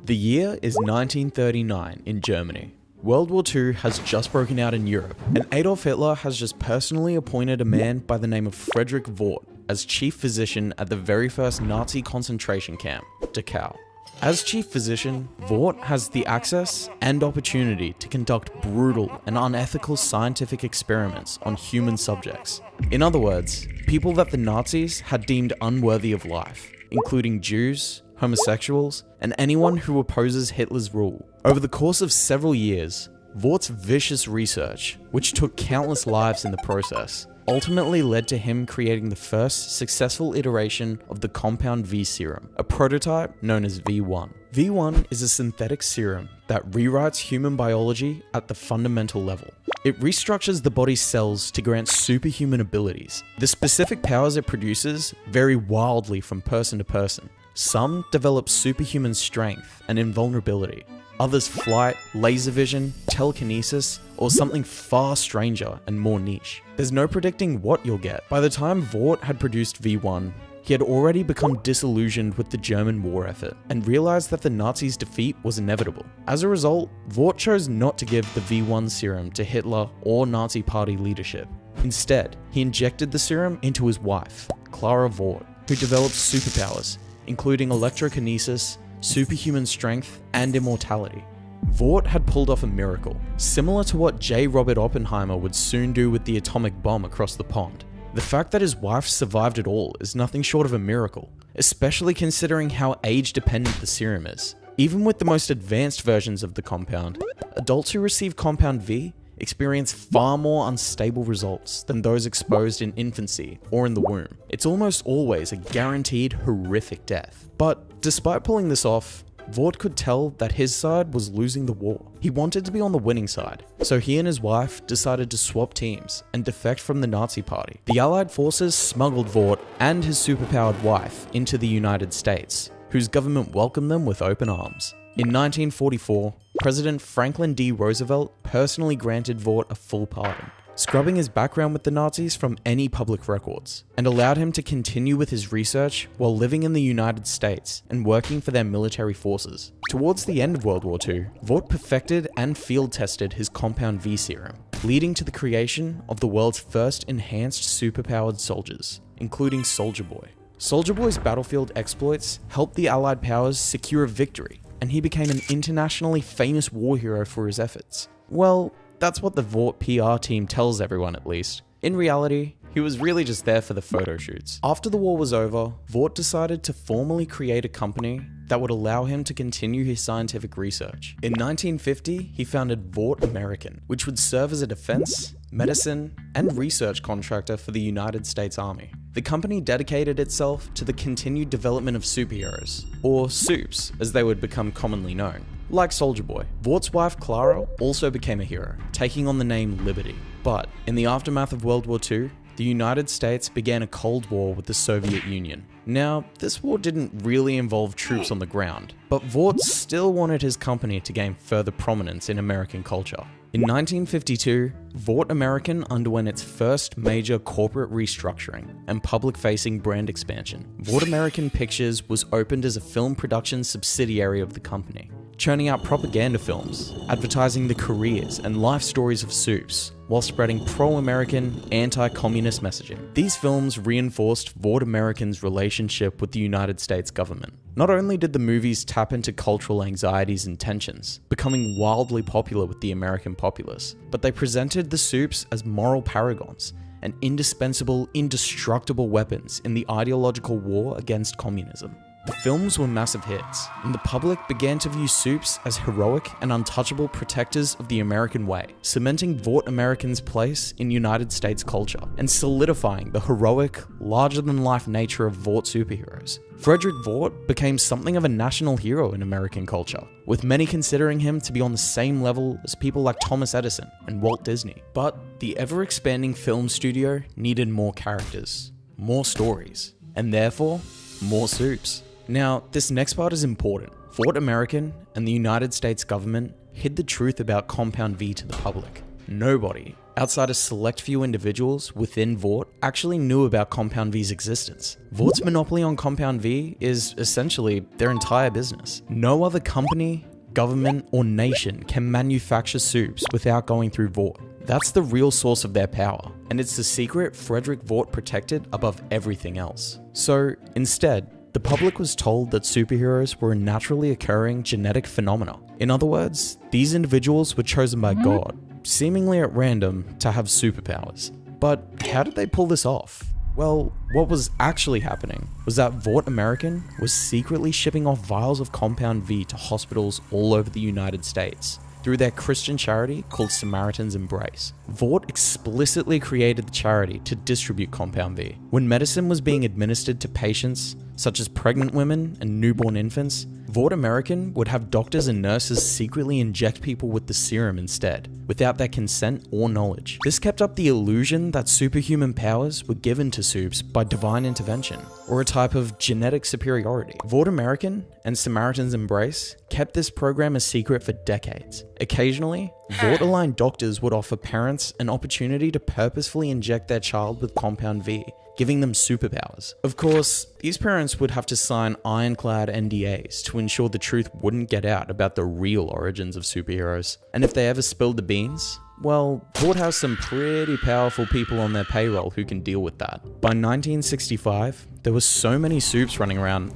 The year is 1939 in Germany. World War II has just broken out in Europe, and Adolf Hitler has just personally appointed a man by the name of Friedrich Vought as chief physician at the very first Nazi concentration camp, Dachau. As chief physician, Vought has the access and opportunity to conduct brutal and unethical scientific experiments on human subjects. In other words, people that the Nazis had deemed unworthy of life, including Jews, homosexuals, and anyone who opposes Hitler's rule. Over the course of several years, Vaught's vicious research, which took countless lives in the process, ultimately led to him creating the first successful iteration of the compound V serum, a prototype known as V1. V1 is a synthetic serum that rewrites human biology at the fundamental level. It restructures the body's cells to grant superhuman abilities. The specific powers it produces vary wildly from person to person. Some develop superhuman strength and invulnerability. Others flight, laser vision, telekinesis, or something far stranger and more niche. There's no predicting what you'll get. By the time Vought had produced V1, he had already become disillusioned with the German war effort and realized that the Nazis' defeat was inevitable. As a result, Vought chose not to give the V1 serum to Hitler or Nazi Party leadership. Instead, he injected the serum into his wife, Clara Vought, who developed superpowers, including electrokinesis, superhuman strength, and immortality. Vought had pulled off a miracle, similar to what J. Robert Oppenheimer would soon do with the atomic bomb across the pond. The fact that his wife survived it all is nothing short of a miracle, especially considering how age-dependent the serum is. Even with the most advanced versions of the compound, adults who receive compound V experience far more unstable results than those exposed in infancy or in the womb. It's almost always a guaranteed horrific death. But despite pulling this off, Vought could tell that his side was losing the war. He wanted to be on the winning side, so he and his wife decided to swap teams and defect from the Nazi Party. The Allied forces smuggled Vought and his superpowered wife into the United States, whose government welcomed them with open arms. In 1944, President Franklin D. Roosevelt personally granted Vought a full pardon, scrubbing his background with the Nazis from any public records, and allowed him to continue with his research while living in the United States and working for their military forces. Towards the end of World War II, Vought perfected and field-tested his compound V serum, leading to the creation of the world's first enhanced superpowered soldiers, including Soldier Boy. Soldier Boy's battlefield exploits helped the Allied powers secure a victory, and he became an internationally famous war hero for his efforts. Well, that's what the Vought PR team tells everyone at least. In reality, he was really just there for the photo shoots. After the war was over, Vought decided to formally create a company that would allow him to continue his scientific research. In 1950, he founded Vought American, which would serve as a defense, medicine, and research contractor for the United States Army. The company dedicated itself to the continued development of superheroes, or supes as they would become commonly known. Like Soldier Boy, Vaught's wife Clara also became a hero, taking on the name Liberty. But in the aftermath of World War II, the United States began a Cold War with the Soviet Union. Now, this war didn't really involve troops on the ground, but Vought still wanted his company to gain further prominence in American culture. In 1952, Vought American underwent its first major corporate restructuring and public-facing brand expansion. Vought American Pictures was opened as a film production subsidiary of the company, churning out propaganda films, advertising the careers and life stories of supes, while spreading pro-American, anti-communist messaging. These films reinforced Vought American's relationship with the United States government. Not only did the movies tap into cultural anxieties and tensions, becoming wildly popular with the American populace, but they presented the supes as moral paragons and indispensable, indestructible weapons in the ideological war against communism. The films were massive hits, and the public began to view supes as heroic and untouchable protectors of the American way, cementing Vought American's place in United States culture, and solidifying the heroic, larger-than-life nature of Vought superheroes. Friedrich Vought became something of a national hero in American culture, with many considering him to be on the same level as people like Thomas Edison and Walt Disney. But the ever-expanding film studio needed more characters, more stories, and therefore, more supes. Now, this next part is important. Vought American and the United States government hid the truth about Compound V to the public. Nobody, outside a select few individuals within Vought actually knew about Compound V's existence. Vaught's monopoly on Compound V is essentially their entire business. No other company, government, or nation can manufacture soups without going through Vought. That's the real source of their power, and it's the secret Frederick Vought protected above everything else. So instead, the public was told that superheroes were a naturally occurring genetic phenomena. In other words, these individuals were chosen by God, seemingly at random, to have superpowers. But how did they pull this off? Well, what was actually happening was that Vought American was secretly shipping off vials of Compound V to hospitals all over the United States through their Christian charity called Samaritan's Embrace. Vought explicitly created the charity to distribute Compound V. When medicine was being administered to patients, such as pregnant women and newborn infants, Vought American would have doctors and nurses secretly inject people with the serum instead, without their consent or knowledge. This kept up the illusion that superhuman powers were given to soups by divine intervention, or a type of genetic superiority. Vought American and Samaritan's Embrace kept this program a secret for decades. Occasionally, Vought-aligned doctors would offer parents an opportunity to purposefully inject their child with Compound V, giving them superpowers. Of course, these parents would have to sign ironclad NDAs to ensure the truth wouldn't get out about the real origins of superheroes. And if they ever spilled the beans, well, Vought has some pretty powerful people on their payroll who can deal with that. By 1965, there were so many soups running around,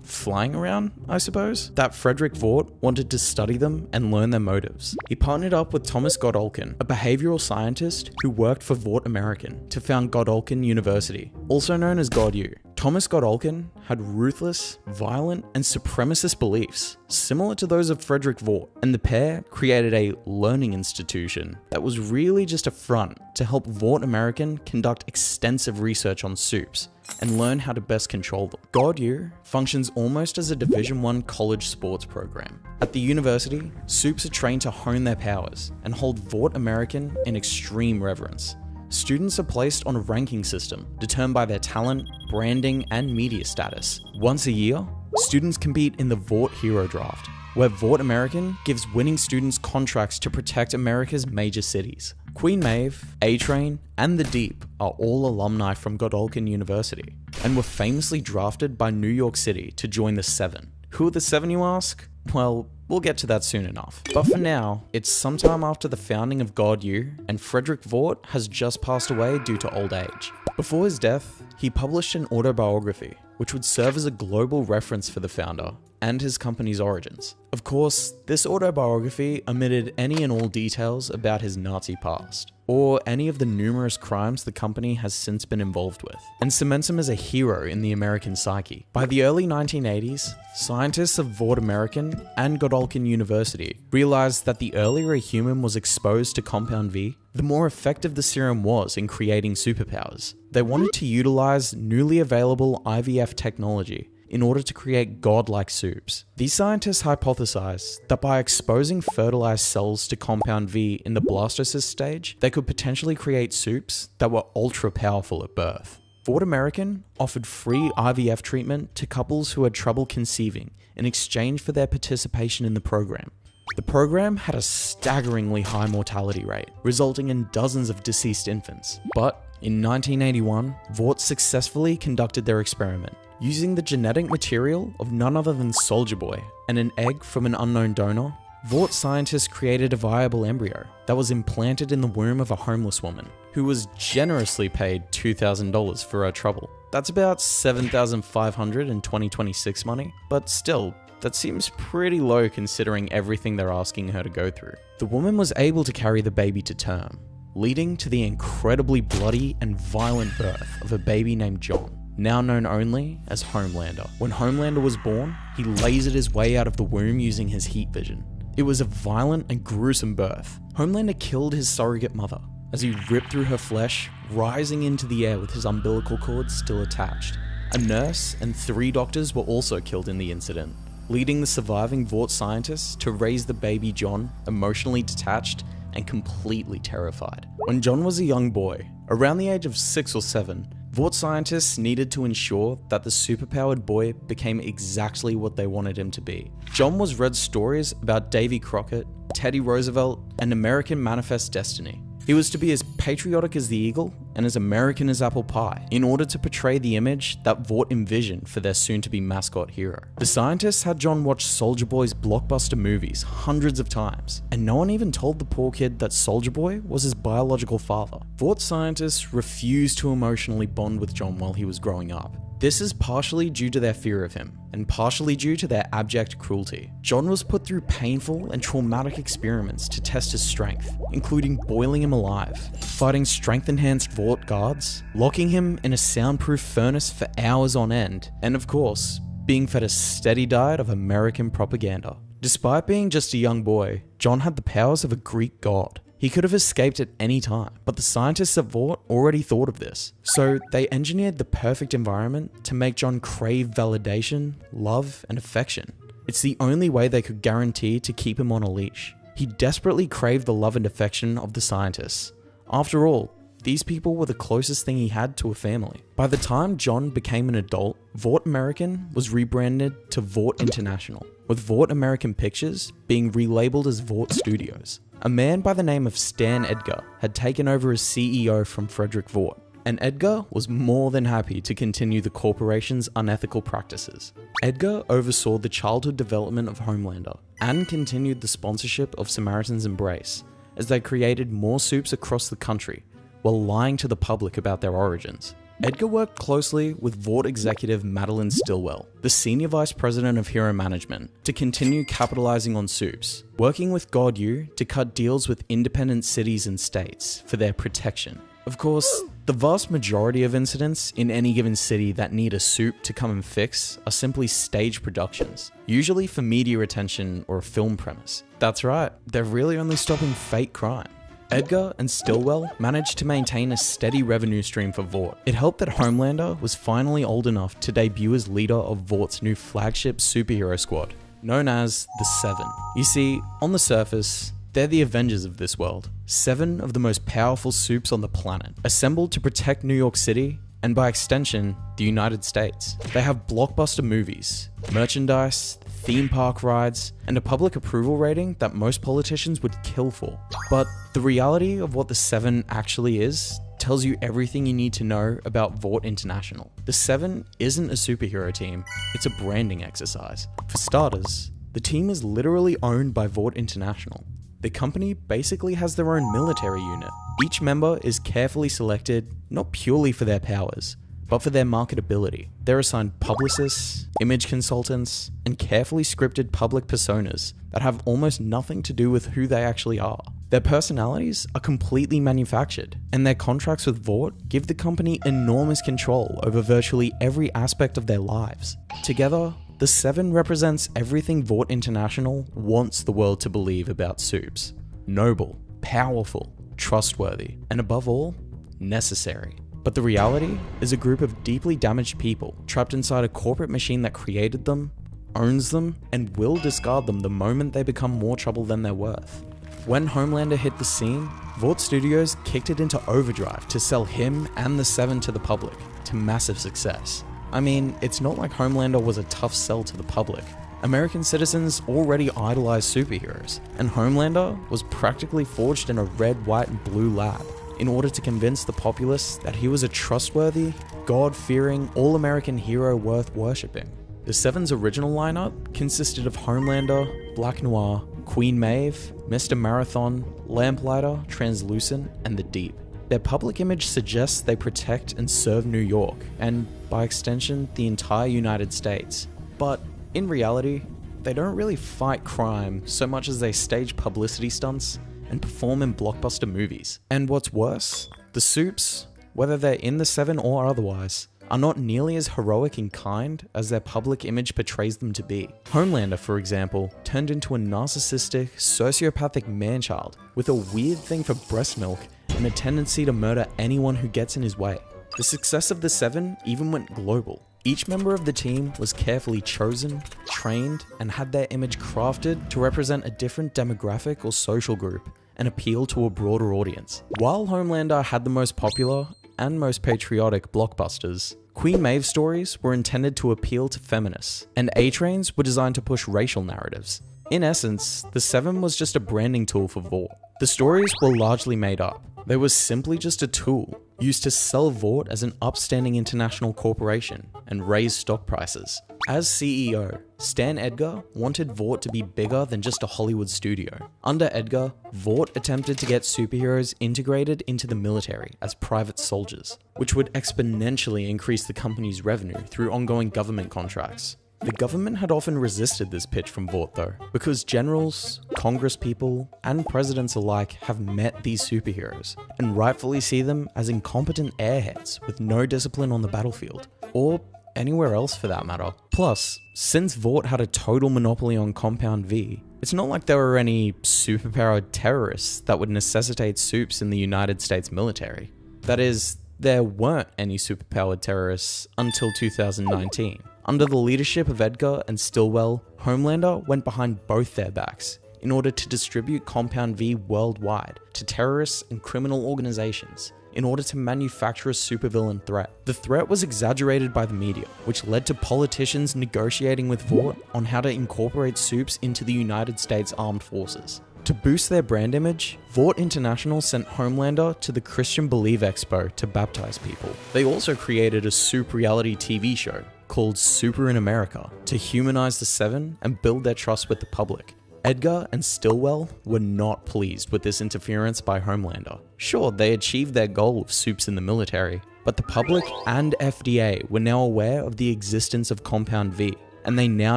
flying around, I suppose, that Frederick Vought wanted to study them and learn their motives. He partnered up with Thomas Godolkin, a behavioral scientist who worked for Vought American, to found Godolkin University, also known as GodU. Thomas Godolkin had ruthless, violent, and supremacist beliefs, similar to those of Frederick Vought, and the pair created a learning institution that was really just a front to help Vought American conduct extensive research on soups and learn how to best control them. GodU functions almost as a Division I college sports program. At the university, soups are trained to hone their powers and hold Vought American in extreme reverence. Students are placed on a ranking system determined by their talent, branding, and media status. Once a year, students compete in the Vought Hero Draft, where Vought American gives winning students contracts to protect America's major cities. Queen Maeve, A-Train, and The Deep are all alumni from Godolkin University, and were famously drafted by New York City to join the Seven. Who are the Seven, you ask? Well, we'll get to that soon enough. But for now, it's sometime after the founding of GodU, and Frederick Vought has just passed away due to old age. Before his death, he published an autobiography, which would serve as a global reference for the founder and his company's origins. Of course, this autobiography omitted any and all details about his Nazi past, or any of the numerous crimes the company has since been involved with, and cements him as a hero in the American psyche. By the early 1980s, scientists of Vought American and Godolkin University realized that the earlier a human was exposed to Compound V, the more effective the serum was in creating superpowers. They wanted to utilize newly available IVF technology in order to create godlike soups. These scientists hypothesized that by exposing fertilized cells to Compound V in the blastocyst stage, they could potentially create soups that were ultra powerful at birth. Vought American offered free IVF treatment to couples who had trouble conceiving in exchange for their participation in the program. The program had a staggeringly high mortality rate, resulting in dozens of deceased infants. But in 1981, Vought successfully conducted their experiment, using the genetic material of none other than Soldier Boy and an egg from an unknown donor. Vought scientists created a viable embryo that was implanted in the womb of a homeless woman, who was generously paid $2,000 for her trouble. That's about $7,500 in 2026 money, but still, that seems pretty low considering everything they're asking her to go through. The woman was able to carry the baby to term, leading to the incredibly bloody and violent birth of a baby named John, now known only as Homelander. When Homelander was born, he lasered his way out of the womb using his heat vision. It was a violent and gruesome birth. Homelander killed his surrogate mother as he ripped through her flesh, rising into the air with his umbilical cord still attached. A nurse and 3 doctors were also killed in the incident, leading the surviving Vought scientists to raise the baby John emotionally detached and completely terrified. When John was a young boy, around the age of 6 or 7, Vought scientists needed to ensure that the superpowered boy became exactly what they wanted him to be. John was read stories about Davy Crockett, Teddy Roosevelt, and American Manifest Destiny. He was to be as patriotic as the eagle and as American as apple pie in order to portray the image that Vought envisioned for their soon-to-be mascot hero. The scientists had John watch Soulja Boy's blockbuster movies hundreds of times, and no one even told the poor kid that Soulja Boy was his biological father. Vought scientists refused to emotionally bond with John while he was growing up. This is partially due to their fear of him, and partially due to their abject cruelty. John was put through painful and traumatic experiments to test his strength, including boiling him alive, fighting strength-enhanced Vought guards, locking him in a soundproof furnace for hours on end, and of course, being fed a steady diet of American propaganda. Despite being just a young boy, John had the powers of a Greek god. He could have escaped at any time, but the scientists at Vought already thought of this. So they engineered the perfect environment to make John crave validation, love, and affection. It's the only way they could guarantee to keep him on a leash. He desperately craved the love and affection of the scientists. After all, these people were the closest thing he had to a family. By the time John became an adult, Vought American was rebranded to Vought International, with Vought American Pictures being relabeled as Vought Studios. A man by the name of Stan Edgar had taken over as CEO from Frederick Vought, and Edgar was more than happy to continue the corporation's unethical practices. Edgar oversaw the childhood development of Homelander and continued the sponsorship of Samaritan's Embrace as they created more soups across the country while lying to the public about their origins. Edgar worked closely with Vought executive Madeline Stillwell, the senior vice president of Hero Management, to continue capitalizing on soups, working with God U to cut deals with independent cities and states for their protection. Of course, the vast majority of incidents in any given city that need a soup to come and fix are simply stage productions, usually for media attention or a film premise. That's right, they're really only stopping fake crime. Edgar and Stillwell managed to maintain a steady revenue stream for Vought. It helped that Homelander was finally old enough to debut as leader of Vaught's new flagship superhero squad, known as the Seven. You see, on the surface, they're the Avengers of this world. 7 of the most powerful soups on the planet, assembled to protect New York City, and by extension, the United States. They have blockbuster movies, merchandise, theme park rides, and a public approval rating that most politicians would kill for. But the reality of what the Seven actually is tells you everything you need to know about Vought International. The Seven isn't a superhero team, it's a branding exercise. For starters, the team is literally owned by Vought International. The company basically has their own military unit. Each member is carefully selected, not purely for their powers, but for their marketability. They're assigned publicists, image consultants, and carefully scripted public personas that have almost nothing to do with who they actually are. Their personalities are completely manufactured, and their contracts with Vought give the company enormous control over virtually every aspect of their lives. Together, the Seven represents everything Vought International wants the world to believe about soups. Noble, powerful, trustworthy, and above all, necessary. But the reality is a group of deeply damaged people trapped inside a corporate machine that created them, owns them, and will discard them the moment they become more trouble than they're worth. When Homelander hit the scene, Vought Studios kicked it into overdrive to sell him and the Seven to the public, to massive success. I mean, it's not like Homelander was a tough sell to the public. American citizens already idolize superheroes, and Homelander was practically forged in a red, white, and blue lab in order to convince the populace that he was a trustworthy, God-fearing, all-American hero worth worshipping. The Seven's original lineup consisted of Homelander, Black Noir, Queen Maeve, Mr. Marathon, Lamplighter, Translucent, and The Deep. Their public image suggests they protect and serve New York, and by extension, the entire United States. But in reality, they don't really fight crime so much as they stage publicity stunts and perform in blockbuster movies. And what's worse, the soups, whether they're in the Seven or otherwise, are not nearly as heroic and kind as their public image portrays them to be. Homelander, for example, turned into a narcissistic, sociopathic man-child with a weird thing for breast milk and a tendency to murder anyone who gets in his way. The success of the Seven even went global. Each member of the team was carefully chosen, trained, and had their image crafted to represent a different demographic or social group and appeal to a broader audience. While Homelander had the most popular and most patriotic blockbusters, Queen Maeve's stories were intended to appeal to feminists, and A-Train's were designed to push racial narratives. In essence, the Seven was just a branding tool for Vought. The stories were largely made up. They were simply just a tool used to sell vought as an upstanding international corporation and raise stock prices. As CEO, Stan Edgar wanted vought to be bigger than just a Hollywood studio. Under Edgar, vought attempted to get superheroes integrated into the military as private soldiers, which would exponentially increase the company's revenue through ongoing government contracts. The government had often resisted this pitch from vought though, because generals, congresspeople, and presidents alike have met these superheroes, and rightfully see them as incompetent airheads with no discipline on the battlefield, or anywhere else for that matter. Plus, since vought had a total monopoly on Compound V, it's not like there were any superpowered terrorists that would necessitate soups in the United States military. That is, there weren't any superpowered terrorists until 2019. Under the leadership of Edgar and Stilwell, Homelander went behind both their backs in order to distribute Compound V worldwide to terrorists and criminal organizations in order to manufacture a supervillain threat. The threat was exaggerated by the media, which led to politicians negotiating with vought on how to incorporate soups into the United States Armed Forces. To boost their brand image, Vought International sent Homelander to the Christian Believe Expo to baptize people. They also created a soup reality TV show called Super in America to humanize the Seven and build their trust with the public. Edgar and Stilwell were not pleased with this interference by Homelander. Sure, they achieved their goal of soups in the military, but the public and FDA were now aware of the existence of Compound V, and they now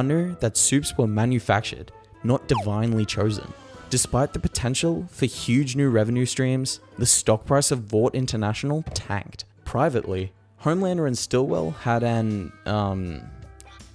knew that soups were manufactured, not divinely chosen. Despite the potential for huge new revenue streams, the stock price of Vought International tanked. Privately, Homelander and Stilwell had an,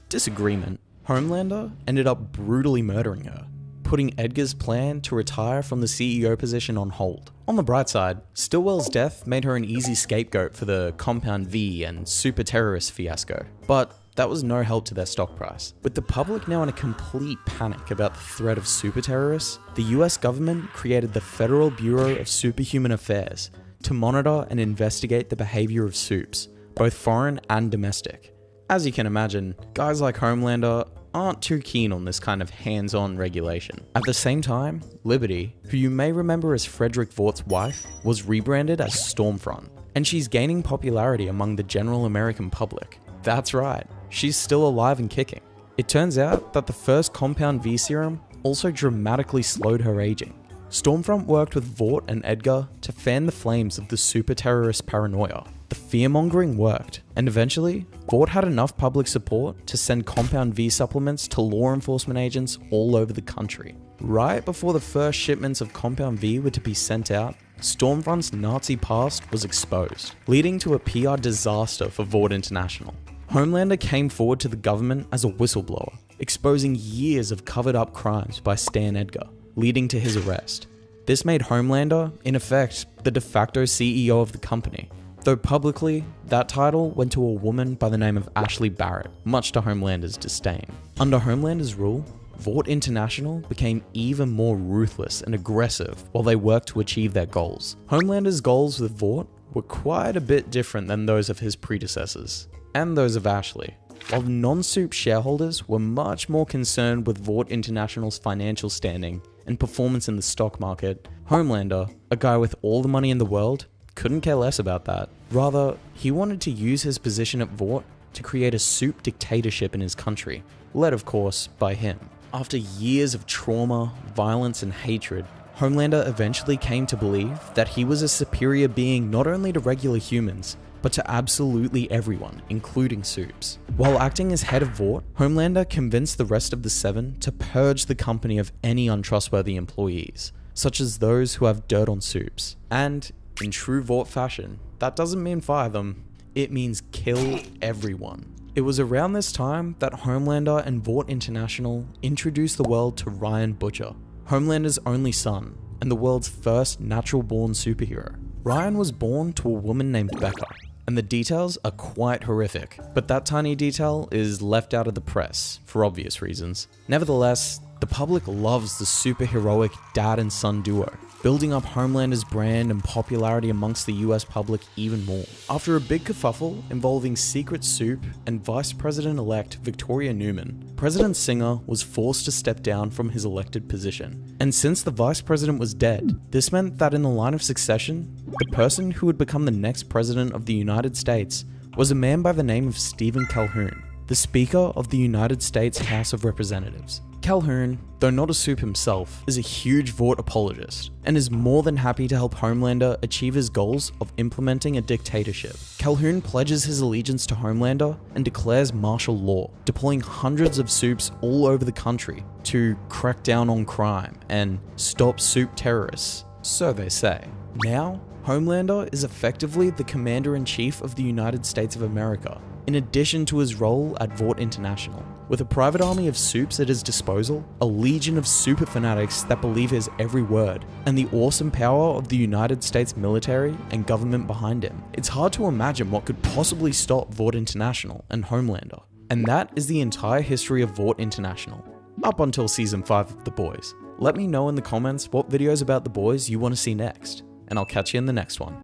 disagreement. Homelander ended up brutally murdering her, putting Edgar's plan to retire from the CEO position on hold. On the bright side, Stilwell's death made her an easy scapegoat for the Compound V and super terrorist fiasco, but that was no help to their stock price. With the public now in a complete panic about the threat of super terrorists, the US government created the Federal Bureau of Superhuman Affairs to monitor and investigate the behavior of soups, both foreign and domestic. As you can imagine, guys like Homelander aren't too keen on this kind of hands-on regulation. At the same time, Liberty, who you may remember as Frederick Vaught's wife, was rebranded as Stormfront, and she's gaining popularity among the general American public. That's right, she's still alive and kicking. It turns out that the first Compound V serum also dramatically slowed her aging. Stormfront worked with Vought and Edgar to fan the flames of the super terrorist paranoia. The fear-mongering worked, and eventually, Vought had enough public support to send Compound V supplements to law enforcement agents all over the country. Right before the first shipments of Compound V were to be sent out, Stormfront's Nazi past was exposed, leading to a PR disaster for Vought International. Homelander came forward to the government as a whistleblower, exposing years of covered-up crimes by Stan Edgar, leading to his arrest. This made Homelander, in effect, the de facto CEO of the company, though publicly, that title went to a woman by the name of Ashley Barrett, much to Homelander's disdain. Under Homelander's rule, Vought International became even more ruthless and aggressive while they worked to achieve their goals. Homelander's goals with Vought were quite a bit different than those of his predecessors, and those of Ashley. While non-soup shareholders were much more concerned with Vought International's financial standing and performance in the stock market, Homelander, a guy with all the money in the world, couldn't care less about that. Rather, he wanted to use his position at Vought to create a soup dictatorship in his country, led of course by him. After years of trauma, violence and hatred, Homelander eventually came to believe that he was a superior being not only to regular humans, but to absolutely everyone, including soups. While acting as head of Vought, Homelander convinced the rest of the Seven to purge the company of any untrustworthy employees, such as those who have dirt on soups. And, in true Vought fashion, that doesn't mean fire them, it means kill everyone. It was around this time that Homelander and Vought International introduced the world to Ryan Butcher, Homelander's only son, and the world's first natural-born superhero. Ryan was born to a woman named Becca, and the details are quite horrific, but that tiny detail is left out of the press, for obvious reasons. Nevertheless, The public loves the superheroic dad and son duo, building up Homelander's brand and popularity amongst the US public even more. After a big kerfuffle involving Secret Soup and Vice President-elect Victoria Newman, President Singer was forced to step down from his elected position. And since the vice president was dead, this meant that in the line of succession, the person who would become the next president of the United States was a man by the name of Stephen Calhoun, the Speaker of the United States House of Representatives. Calhoun, though not a soup himself, is a huge vought apologist and is more than happy to help Homelander achieve his goals of implementing a dictatorship. Calhoun pledges his allegiance to Homelander and declares martial law, deploying hundreds of soups all over the country to crack down on crime and stop soup terrorists, so they say. Now, Homelander is effectively the Commander-in-Chief of the United States of America, in addition to his role at Vought International. With a private army of soups at his disposal, a legion of super fanatics that believe his every word, and the awesome power of the United States military and government behind him, it's hard to imagine what could possibly stop Vought International and Homelander. And that is the entire history of Vought International, up until Season 5 of The Boys. Let me know in the comments what videos about The Boys you want to see next, and I'll catch you in the next one.